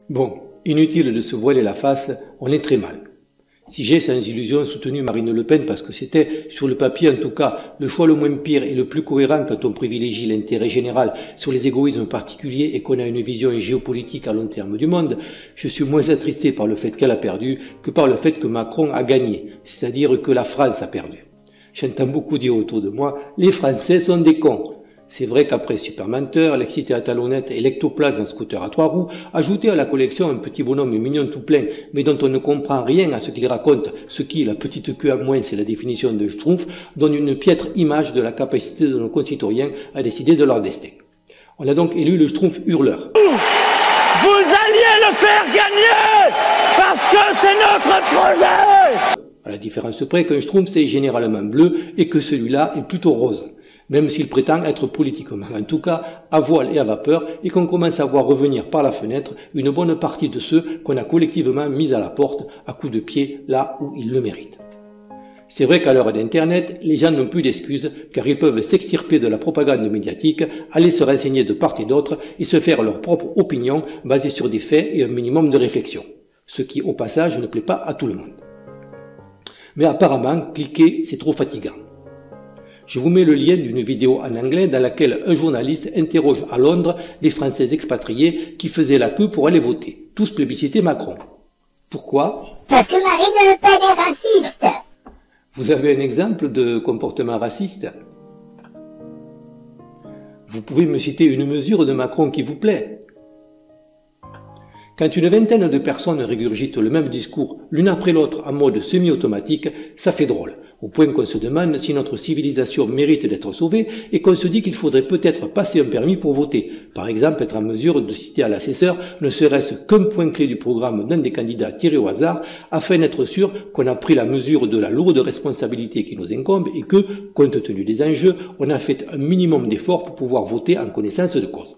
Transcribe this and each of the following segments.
Bon, inutile de se voiler la face, on est très mal. Si j'ai sans illusion soutenu Marine Le Pen parce que c'était, sur le papier en tout cas, le choix le moins pire et le plus cohérent quand on privilégie l'intérêt général sur les égoïsmes particuliers et qu'on a une vision géopolitique à long terme du monde, je suis moins attristé par le fait qu'elle a perdu que par le fait que Macron a gagné, c'est-à-dire que la France a perdu. J'entends beaucoup dire autour de moi, les Français sont des cons. C'est vrai qu'après Supermenteur, l'excité à talonnette et l'ectoplasme scooter à 3 roues, ajouté à la collection un petit bonhomme mignon tout plein, mais dont on ne comprend rien à ce qu'il raconte, ce qui, la petite queue à moins, c'est la définition de Schtroumpf, donne une piètre image de la capacité de nos concitoyens à décider de leur destin. On a donc élu le Schtroumpf hurleur. Vous alliez le faire gagner, parce que c'est notre projet! À la différence près qu'un Schtroumpf c'est généralement bleu et que celui-là est plutôt rose. Même s'il prétend être politiquement, en tout cas, à voile et à vapeur, et qu'on commence à voir revenir par la fenêtre une bonne partie de ceux qu'on a collectivement mis à la porte à coups de pied là où ils le méritent. C'est vrai qu'à l'heure d'Internet, les gens n'ont plus d'excuses, car ils peuvent s'extirper de la propagande médiatique, aller se renseigner de part et d'autre, et se faire leur propre opinion basée sur des faits et un minimum de réflexion. Ce qui, au passage, ne plaît pas à tout le monde. Mais apparemment, cliquer, c'est trop fatigant. Je vous mets le lien d'une vidéo en anglais dans laquelle un journaliste interroge à Londres des Français expatriés qui faisaient la queue pour aller voter. Tous plébiscitaient Macron. Pourquoi? Parce que Marine Le Pen est raciste. Vous avez un exemple de comportement raciste? Vous pouvez me citer une mesure de Macron qui vous plaît? Quand une vingtaine de personnes régurgitent le même discours l'une après l'autre en mode semi-automatique, ça fait drôle, au point qu'on se demande si notre civilisation mérite d'être sauvée et qu'on se dit qu'il faudrait peut-être passer un permis pour voter. Par exemple, être en mesure de citer à l'assesseur ne serait-ce qu'un point clé du programme d'un des candidats tirés au hasard afin d'être sûr qu'on a pris la mesure de la lourde responsabilité qui nous incombe et que, compte tenu des enjeux, on a fait un minimum d'efforts pour pouvoir voter en connaissance de cause.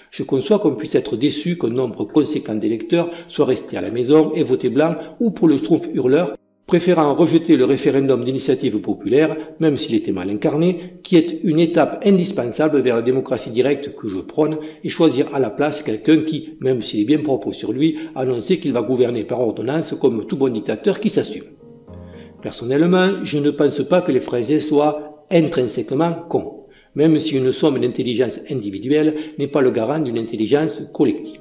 Je conçois qu'on puisse être déçu qu'un nombre conséquent d'électeurs soit resté à la maison et voté blanc ou pour le Schtroumpf hurleur, préférant rejeter le référendum d'initiative populaire, même s'il était mal incarné, qui est une étape indispensable vers la démocratie directe que je prône, et choisir à la place quelqu'un qui, même s'il est bien propre sur lui, a annoncé qu'il va gouverner par ordonnance comme tout bon dictateur qui s'assume. Personnellement, je ne pense pas que les Français soient intrinsèquement cons, même si une somme d'intelligence individuelle n'est pas le garant d'une intelligence collective.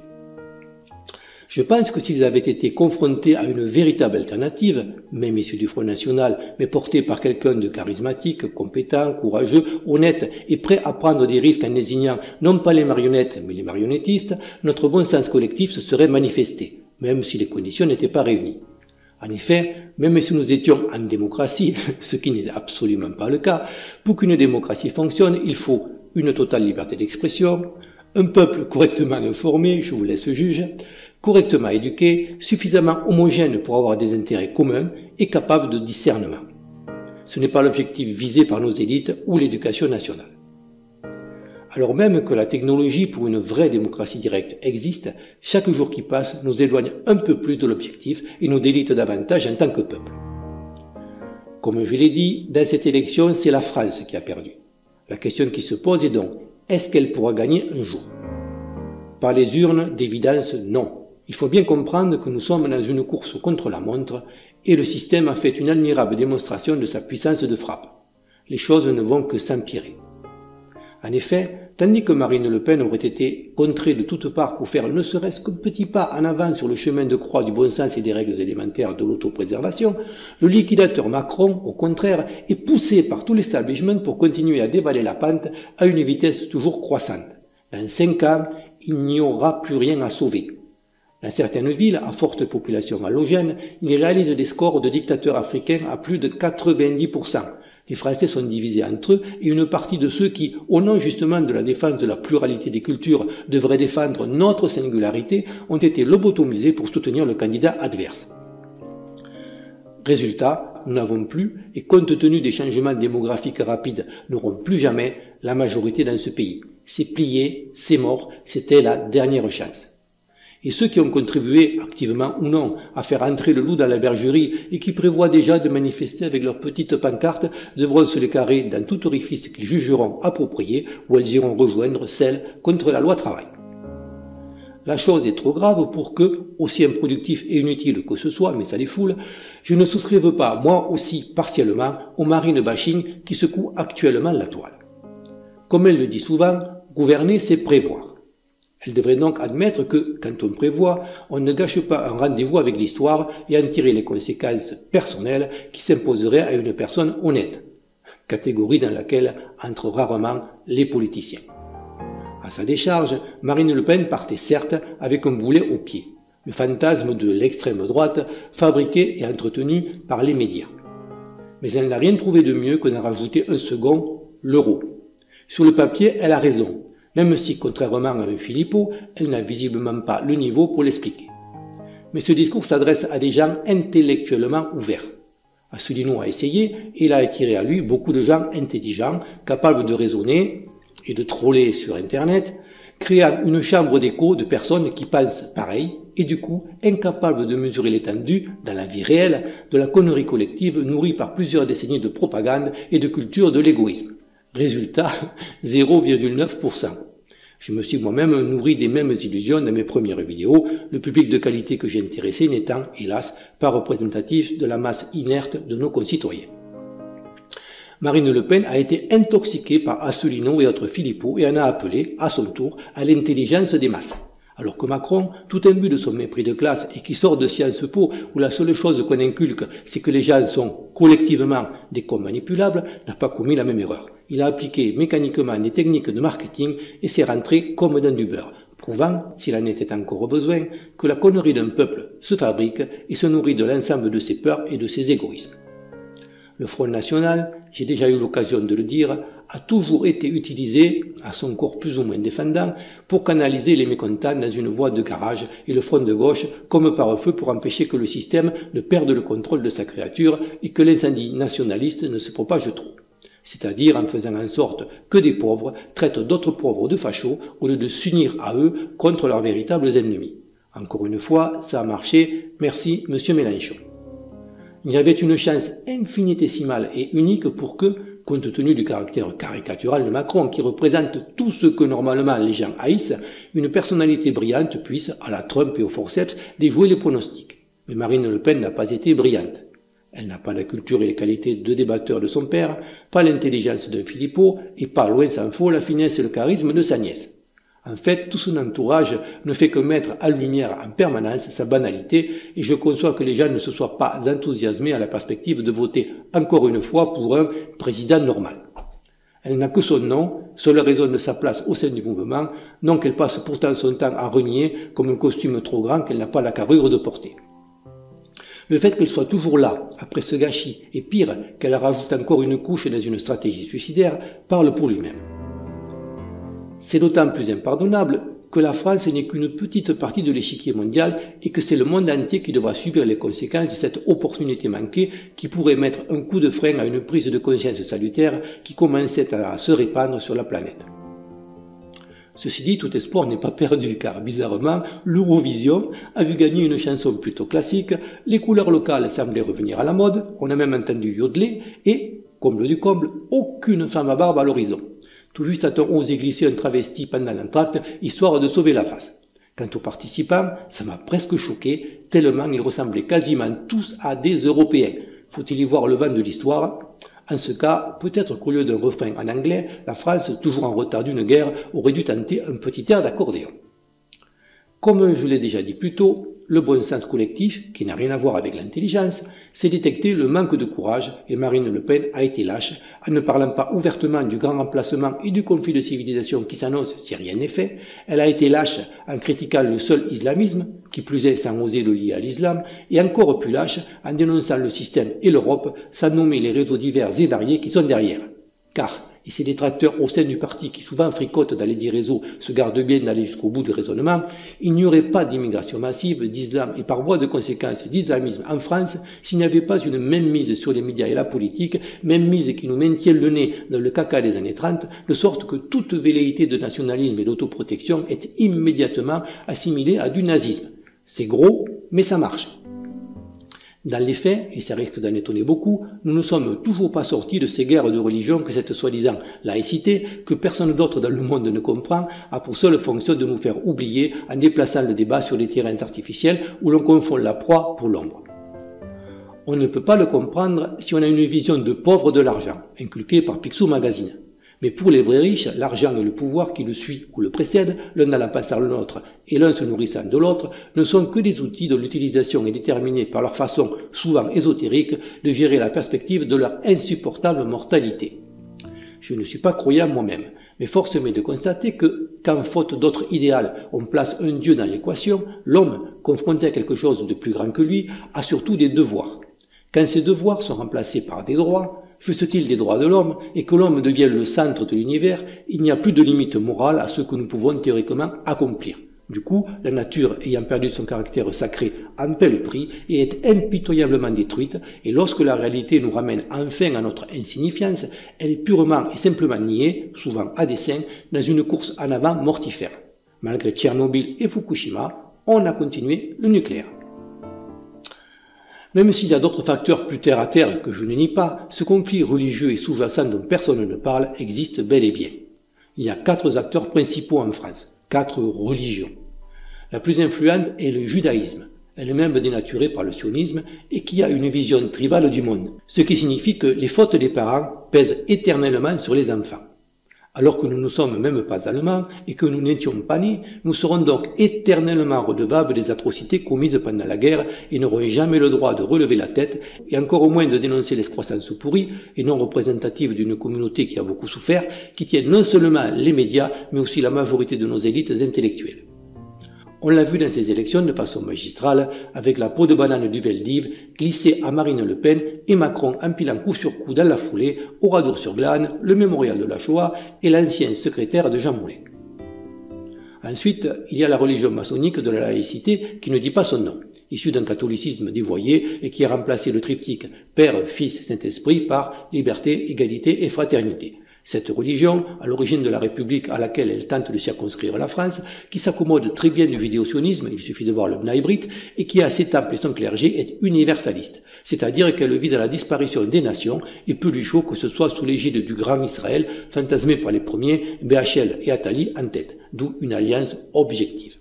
Je pense que s'ils avaient été confrontés à une véritable alternative, même issue du Front National, mais portée par quelqu'un de charismatique, compétent, courageux, honnête et prêt à prendre des risques en désignant non pas les marionnettes, mais les marionnettistes, notre bon sens collectif se serait manifesté, même si les conditions n'étaient pas réunies. En effet, même si nous étions en démocratie, ce qui n'est absolument pas le cas, pour qu'une démocratie fonctionne, il faut une totale liberté d'expression, un peuple correctement informé, je vous laisse juger, correctement éduqué, suffisamment homogène pour avoir des intérêts communs et capable de discernement. Ce n'est pas l'objectif visé par nos élites ou l'éducation nationale. Alors même que la technologie pour une vraie démocratie directe existe, chaque jour qui passe nous éloigne un peu plus de l'objectif et nous délite davantage en tant que peuple. Comme je l'ai dit, dans cette élection, c'est la France qui a perdu. La question qui se pose est donc, est-ce qu'elle pourra gagner un jour? Par les urnes, d'évidence, non. Il faut bien comprendre que nous sommes dans une course contre la montre et le système a fait une admirable démonstration de sa puissance de frappe. Les choses ne vont que s'empirer. En effet, tandis que Marine Le Pen aurait été contrée de toutes parts pour faire ne serait-ce qu'un petit pas en avant sur le chemin de croix du bon sens et des règles élémentaires de l'autopréservation, le liquidateur Macron, au contraire, est poussé par tout l'establishment pour continuer à dévaler la pente à une vitesse toujours croissante. Dans 5 ans, il n'y aura plus rien à sauver. Dans certaines villes, à forte population halogène, il réalise des scores de dictateurs africains à plus de 90%. Les Français sont divisés entre eux et une partie de ceux qui, au nom justement de la défense de la pluralité des cultures, devraient défendre notre singularité, ont été lobotomisés pour soutenir le candidat adverse. Résultat, nous n'avons plus, et compte tenu des changements démographiques rapides, n'aurons plus jamais la majorité dans ce pays. C'est plié, c'est mort, c'était la dernière chance. Et ceux qui ont contribué, activement ou non, à faire entrer le loup dans la bergerie et qui prévoient déjà de manifester avec leurs petites pancartes devront se les carrer dans tout orifice qu'ils jugeront approprié ou elles iront rejoindre celles contre la loi travail. La chose est trop grave pour que, aussi improductif et inutile que ce soit, mais ça les foule, je ne souscrive pas, moi aussi partiellement, au marine bashing qui secoue actuellement la toile. Comme elle le dit souvent, gouverner c'est prévoir. Elle devrait donc admettre que, quand on prévoit, on ne gâche pas un rendez-vous avec l'histoire et en tirer les conséquences personnelles qui s'imposeraient à une personne honnête, catégorie dans laquelle entrent rarement les politiciens. À sa décharge, Marine Le Pen partait certes avec un boulet au pied, le fantasme de l'extrême droite fabriqué et entretenu par les médias. Mais elle n'a rien trouvé de mieux que d'en rajouter un second, l'euro. Sur le papier, elle a raison, même si, contrairement à un Philippot, elle n'a visiblement pas le niveau pour l'expliquer. Mais ce discours s'adresse à des gens intellectuellement ouverts. Asselineau a essayé et il a attiré à lui beaucoup de gens intelligents, capables de raisonner et de troller sur Internet, créant une chambre d'écho de personnes qui pensent pareil et du coup incapables de mesurer l'étendue, dans la vie réelle, de la connerie collective nourrie par plusieurs décennies de propagande et de culture de l'égoïsme. Résultat, 0,9%. Je me suis moi-même nourri des mêmes illusions dans mes premières vidéos, le public de qualité que j'ai intéressé n'étant, hélas, pas représentatif de la masse inerte de nos concitoyens. Marine Le Pen a été intoxiquée par Asselineau et autres Philippot et en a appelé, à son tour, à l'intelligence des masses. Alors que Macron, tout imbu de son mépris de classe et qui sort de Sciences Po, où la seule chose qu'on inculque, c'est que les gens sont collectivement des cons manipulables, n'a pas commis la même erreur. Il a appliqué mécaniquement des techniques de marketing et s'est rentré comme dans du beurre, prouvant, s'il en était encore besoin, que la connerie d'un peuple se fabrique et se nourrit de l'ensemble de ses peurs et de ses égoïsmes. Le Front National, j'ai déjà eu l'occasion de le dire, a toujours été utilisé, à son corps plus ou moins défendant, pour canaliser les mécontents dans une voie de garage et le Front de gauche comme pare-feu pour empêcher que le système ne perde le contrôle de sa créature et que l'incendie nationaliste ne se propage trop. C'est-à-dire en faisant en sorte que des pauvres traitent d'autres pauvres de fachos au lieu de s'unir à eux contre leurs véritables ennemis. Encore une fois, ça a marché, merci Monsieur Mélenchon. Il y avait une chance infinitésimale et unique pour que, compte tenu du caractère caricatural de Macron qui représente tout ce que normalement les gens haïssent, une personnalité brillante puisse, à la Trump et au forceps, déjouer les pronostics. Mais Marine Le Pen n'a pas été brillante. Elle n'a pas la culture et les qualités de débatteur de son père, pas l'intelligence d'un Philippot et pas, loin s'en faut, la finesse et le charisme de sa nièce. En fait, tout son entourage ne fait que mettre en lumière en permanence sa banalité et je conçois que les gens ne se soient pas enthousiasmés à la perspective de voter encore une fois pour un président normal. Elle n'a que son nom, seule raison de sa place au sein du mouvement, non qu'elle passe pourtant son temps à renier comme un costume trop grand qu'elle n'a pas la carrure de porter. Le fait qu'elle soit toujours là, après ce gâchis, et pire, qu'elle rajoute encore une couche dans une stratégie suicidaire, parle pour lui-même. C'est d'autant plus impardonnable que la France n'est qu'une petite partie de l'échiquier mondial et que c'est le monde entier qui devra subir les conséquences de cette opportunité manquée qui pourrait mettre un coup de frein à une prise de conscience salutaire qui commençait à se répandre sur la planète. Ceci dit, tout espoir n'est pas perdu car, bizarrement, l'Eurovision a vu gagner une chanson plutôt classique, les couleurs locales semblaient revenir à la mode, on a même entendu yodeler et, comble du comble, aucune femme à barbe à l'horizon. Tout juste a-t-on osé glisser un travesti pendant l'entracte, histoire de sauver la face. Quant aux participants, ça m'a presque choqué, tellement ils ressemblaient quasiment tous à des Européens. Faut-il y voir le vent de l'histoire? En ce cas, peut-être qu'au lieu d'un refrain en anglais, la France, toujours en retard d'une guerre, aurait dû tenter un petit air d'accordéon. Comme je l'ai déjà dit plus tôt, le bon sens collectif, qui n'a rien à voir avec l'intelligence, c'est détecter le manque de courage et Marine Le Pen a été lâche en ne parlant pas ouvertement du grand remplacement et du conflit de civilisation qui s'annonce si rien n'est fait. Elle a été lâche en critiquant le seul islamisme, qui plus est sans oser le lier à l'islam, et encore plus lâche en dénonçant le système et l'Europe sans nommer les réseaux divers et variés qui sont derrière. Car, et ces détracteurs au sein du parti qui souvent fricotent dans les dits réseaux se gardent bien d'aller jusqu'au bout du raisonnement, il n'y aurait pas d'immigration massive, d'islam et par voie de conséquence d'islamisme en France s'il n'y avait pas une mainmise sur les médias et la politique, mainmise qui nous maintient le nez dans le caca des années 30, de sorte que toute velléité de nationalisme et d'autoprotection est immédiatement assimilée à du nazisme. C'est gros, mais ça marche. Dans les faits, et ça risque d'en étonner beaucoup, nous ne sommes toujours pas sortis de ces guerres de religion que cette soi-disant laïcité, que personne d'autre dans le monde ne comprend, a pour seule fonction de nous faire oublier en déplaçant le débat sur des terrains artificiels où l'on confond la proie pour l'ombre. On ne peut pas le comprendre si on a une vision de pauvre de l'argent, inculquée par Picsou Magazine. Mais pour les vrais riches, l'argent et le pouvoir qui le suit ou le précède, l'un allant passer le nôtre et l'un se nourrissant de l'autre, ne sont que des outils dont l'utilisation est déterminée par leur façon, souvent ésotérique, de gérer la perspective de leur insupportable mortalité. Je ne suis pas croyant moi-même, mais force m'est de constater que, quand faute d'autre idéal, on place un Dieu dans l'équation, l'homme, confronté à quelque chose de plus grand que lui, a surtout des devoirs. Quand ces devoirs sont remplacés par des droits, fût-ce-t-il des droits de l'homme, et que l'homme devienne le centre de l'univers, il n'y a plus de limite morale à ce que nous pouvons théoriquement accomplir. Du coup, la nature ayant perdu son caractère sacré en paie le prix et est impitoyablement détruite, et lorsque la réalité nous ramène enfin à notre insignifiance, elle est purement et simplement niée, souvent à dessein, dans une course en avant mortifère. Malgré Tchernobyl et Fukushima, on a continué le nucléaire. Même s'il y a d'autres facteurs plus terre à terre que je ne nie pas, ce conflit religieux et sous-jacent dont personne ne parle existe bel et bien. Il y a 4 acteurs principaux en France, 4 religions. La plus influente est le judaïsme, elle-même dénaturée par le sionisme et qui a une vision tribale du monde, ce qui signifie que les fautes des parents pèsent éternellement sur les enfants. Alors que nous ne sommes même pas allemands et que nous n'étions pas nés, nous serons donc éternellement redevables des atrocités commises pendant la guerre et n'aurons jamais le droit de relever la tête et encore au moins de dénoncer l'excroissance pourrie et non représentative d'une communauté qui a beaucoup souffert, qui tient non seulement les médias mais aussi la majorité de nos élites intellectuelles. On l'a vu dans ces élections de façon magistrale, avec la peau de banane du Veldiv glissée à Marine Le Pen et Macron empilant coup sur coup dans la foulée Oradour-sur-Glane, le mémorial de la Shoah et l'ancien secrétaire de Jean Monnet. Ensuite, il y a la religion maçonnique de la laïcité qui ne dit pas son nom, issue d'un catholicisme dévoyé et qui a remplacé le triptyque Père, Fils, Saint-Esprit par liberté, égalité et fraternité. Cette religion, à l'origine de la République à laquelle elle tente de circonscrire la France, qui s'accommode très bien du judéo-sionisme, il suffit de voir le Bnai Brit, et qui à ses temples et son clergé est universaliste, c'est-à-dire qu'elle vise à la disparition des nations et peu lui chaud que ce soit sous l'égide du Grand Israël, fantasmé par les premiers, BHL et Attali en tête, d'où une alliance objective.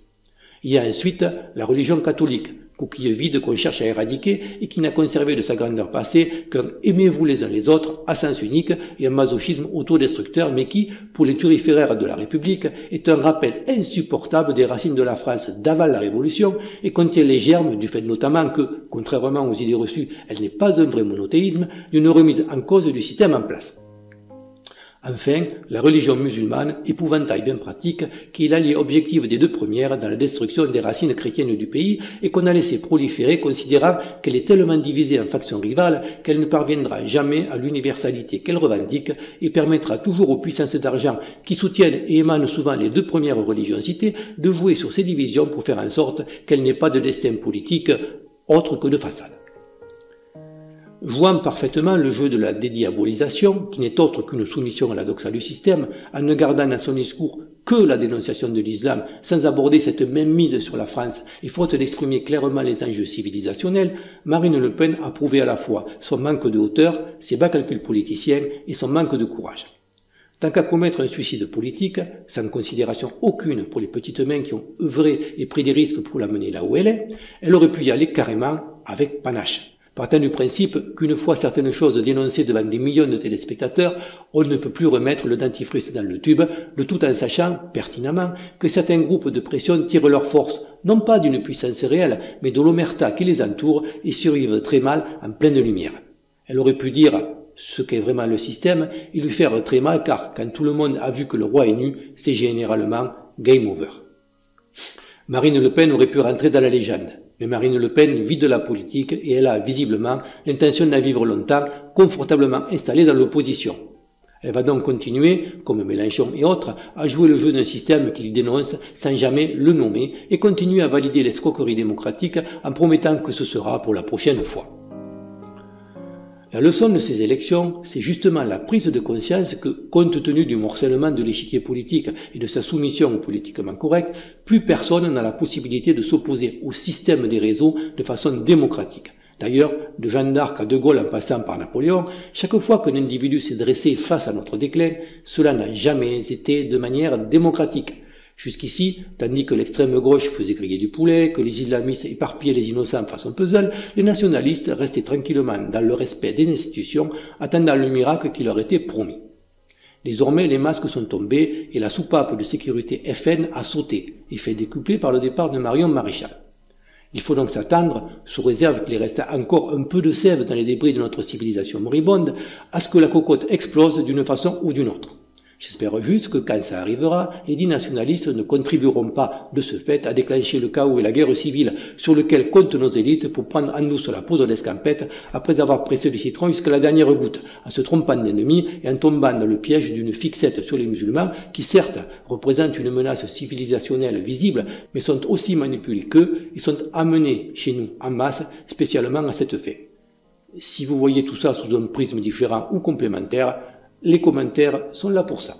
Il y a ensuite la religion catholique, coquille vide qu'on cherche à éradiquer et qui n'a conservé de sa grandeur passée qu'un « aimez-vous les uns les autres » à sens unique et un masochisme autodestructeur, mais qui, pour les turiféraires de la République, est un rappel insupportable des racines de la France d'avant la Révolution et contient les germes du fait notamment que, contrairement aux idées reçues, elle n'est pas un vrai monothéisme, d'une remise en cause du système en place. Enfin, la religion musulmane, épouvantail bien pratique, qui est l'allié objectif des deux premières dans la destruction des racines chrétiennes du pays et qu'on a laissé proliférer considérant qu'elle est tellement divisée en factions rivales qu'elle ne parviendra jamais à l'universalité qu'elle revendique et permettra toujours aux puissances d'argent qui soutiennent et émanent souvent les deux premières religions citées de jouer sur ces divisions pour faire en sorte qu'elle n'ait pas de destin politique autre que de façade. Jouant parfaitement le jeu de la dédiabolisation, qui n'est autre qu'une soumission à la doxa du système, en ne gardant dans son discours que la dénonciation de l'islam, sans aborder cette même mise sur la France et faute d'exprimer clairement les enjeux civilisationnels, Marine Le Pen a prouvé à la fois son manque de hauteur, ses bas calculs politiciens et son manque de courage. Tant qu'à commettre un suicide politique, sans considération aucune pour les petites mains qui ont œuvré et pris des risques pour l'amener là où elle est, elle aurait pu y aller carrément avec panache. Partant du principe qu'une fois certaines choses dénoncées devant des millions de téléspectateurs, on ne peut plus remettre le dentifrice dans le tube, le tout en sachant, pertinemment, que certains groupes de pression tirent leur force, non pas d'une puissance réelle, mais de l'omerta qui les entoure et survivent très mal en pleine lumière. Elle aurait pu dire ce qu'est vraiment le système et lui faire très mal car quand tout le monde a vu que le roi est nu, c'est généralement game over. Marine Le Pen aurait pu rentrer dans la légende. Mais Marine Le Pen vit de la politique et elle a visiblement l'intention d'en vivre longtemps, confortablement installée dans l'opposition. Elle va donc continuer, comme Mélenchon et autres, à jouer le jeu d'un système qu'il dénonce sans jamais le nommer et continue à valider l'escroquerie démocratique en promettant que ce sera pour la prochaine fois. La leçon de ces élections, c'est justement la prise de conscience que, compte tenu du morcellement de l'échiquier politique et de sa soumission au politiquement correct, plus personne n'a la possibilité de s'opposer au système des réseaux de façon démocratique. D'ailleurs, de Jeanne d'Arc à De Gaulle en passant par Napoléon, chaque fois qu'un individu s'est dressé face à notre déclin, cela n'a jamais été de manière démocratique. Jusqu'ici, tandis que l'extrême gauche faisait griller du poulet, que les islamistes éparpillaient les innocents façon puzzle, les nationalistes restaient tranquillement dans le respect des institutions, attendant le miracle qui leur était promis. Désormais, les masques sont tombés et la soupape de sécurité FN a sauté, effet décuplé par le départ de Marion Maréchal. Il faut donc s'attendre, sous réserve qu'il reste encore un peu de sève dans les débris de notre civilisation moribonde, à ce que la cocotte explose d'une façon ou d'une autre. J'espère juste que quand ça arrivera, les dits nationalistes ne contribueront pas de ce fait à déclencher le chaos et la guerre civile sur lequel comptent nos élites pour prendre en douce la poudre d'escampette après avoir pressé le citron jusqu'à la dernière goutte, en se trompant d'ennemi et en tombant dans le piège d'une fixette sur les musulmans qui certes représentent une menace civilisationnelle visible mais sont aussi manipulés qu'eux et sont amenés chez nous en masse spécialement à cette fin. Si vous voyez tout ça sous un prisme différent ou complémentaire, les commentaires sont là pour ça.